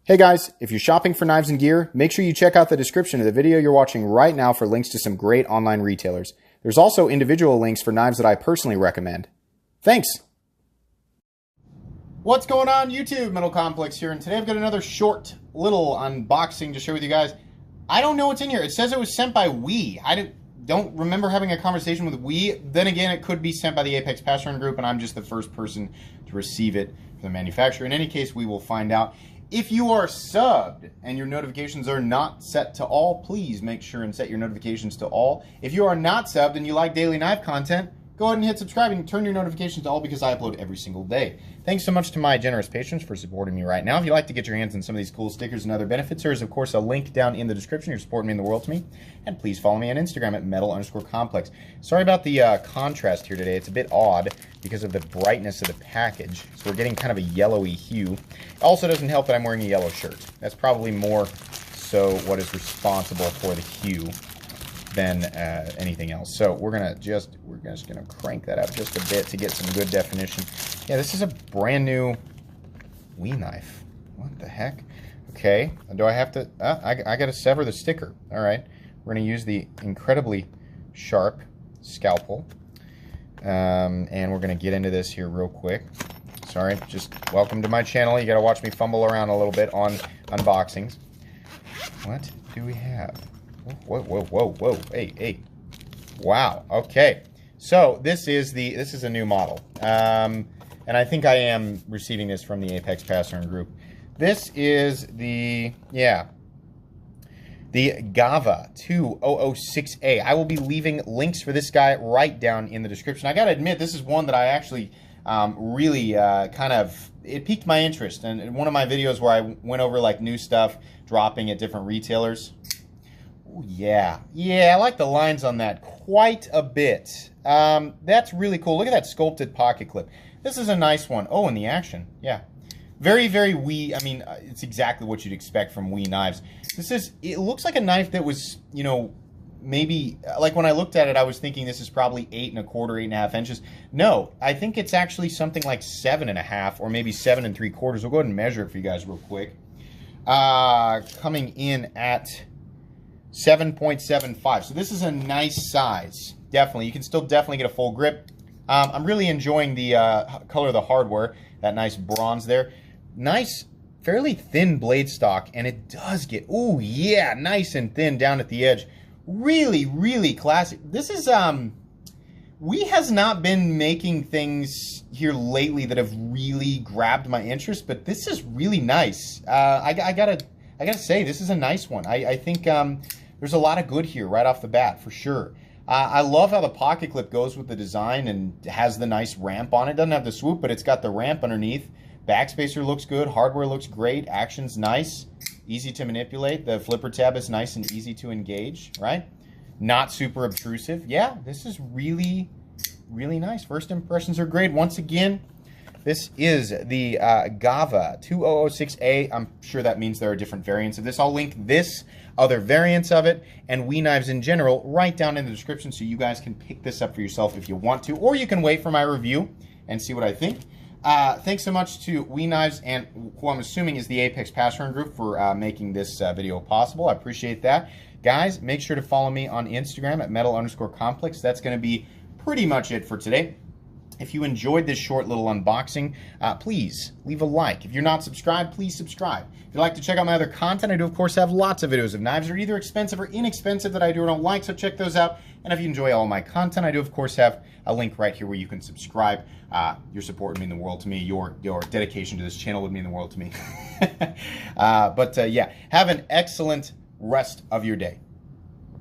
Hey guys, if you're shopping for knives and gear, make sure you check out the description of the video you're watching right now for links to some great online retailers. There's also individual links for knives that I personally recommend. Thanks! What's going on YouTube? Metal Complex here, and today I've got another short little unboxing to share with you guys. I don't know what's in here. It says it was sent by We. I don't remember having a conversation with We. Then again, it could be sent by the Apex Pattern Group, and I'm just the first person to receive it from the manufacturer. In any case, we will find out. If you are subbed and your notifications are not set to all, please make sure and set your notifications to all. If you are not subbed and you like daily knife content, go ahead and hit subscribe and turn your notifications to all because I upload every single day. Thanks so much to my generous patrons for supporting me right now. If you'd like to get your hands on some of these cool stickers and other benefits, there is, of course, a link down in the description. You're supporting me in the world to me. And please follow me on Instagram at metal_complex. Sorry about the contrast here today. It's a bit odd because of the brightness of the package. So we're getting kind of a yellowy hue. It also doesn't help that I'm wearing a yellow shirt. That's probably more so what is responsible for the hue than anything else. So we're just gonna crank that up just a bit to get some good definition. Yeah, this is a brand new We knife. What the heck? Okay, do I have to? I gotta sever the sticker. All right, we're gonna use the incredibly sharp scalpel, and we're gonna get into this here real quick. Sorry, just welcome to my channel. You gotta watch me fumble around a little bit on unboxings. What do we have? Whoa, whoa, whoa, whoa, hey. Wow, okay. So this is a new model. And I think I am receiving this from the Apex Pattern Group. This is the Gava 2006A. I will be leaving links for this guy right down in the description. I gotta admit, this is one that I actually really it piqued my interest. And in one of my videos where I went over like new stuff dropping at different retailers. Ooh, yeah, I like the lines on that quite a bit. That's really cool. Look at that sculpted pocket clip. This is a nice one. Oh, and the action. Yeah. Very, very We. I mean, it's exactly what you'd expect from We knives. It looks like a knife that was, you know, maybe, like when I looked at it, I was thinking this is probably 8 1/4, 8.5 inches. No, I think it's actually something like 7.5 or maybe 7 3/4. We'll go ahead and measure it for you guys real quick. Coming in at 7.75. So this is a nice size. Definitely. You can still definitely get a full grip. I'm really enjoying the color of the hardware. That nice bronze there. Nice, fairly thin blade stock. And it does get, ooh, yeah, nice and thin down at the edge. Really, really classic. This is, We has not been making things here lately that have really grabbed my interest. But this is really nice. I gotta say, this is a nice one. I think there's a lot of good here right off the bat, for sure. I love how the pocket clip goes with the design and has the nice ramp on it. Doesn't have the swoop, but it's got the ramp underneath. Backspacer looks good. Hardware looks great. Action's nice. Easy to manipulate. The flipper tab is nice and easy to engage, right? Not super obtrusive. Yeah, this is really, really nice. First impressions are great. Once again, this is the Gava 2006A. I'm sure that means there are different variants of this. I'll link this, other variants of it, and We knives in general right down in the description so you guys can pick this up for yourself if you want to, or you can wait for my review and see what I think. Thanks so much to We knives and who I'm assuming is the Apex Pattern Group for making this video possible. I appreciate that. Guys, make sure to follow me on Instagram at metal_complex. That's going to be pretty much it for today. If you enjoyed this short little unboxing, please leave a like. If you're not subscribed, please subscribe. If you'd like to check out my other content, I do, of course, have lots of videos of knives that are either expensive or inexpensive that I do or don't like, so check those out. And if you enjoy all my content, I do, of course, have a link right here where you can subscribe. Your support would mean the world to me. Your dedication to this channel would mean the world to me. Yeah, have an excellent rest of your day.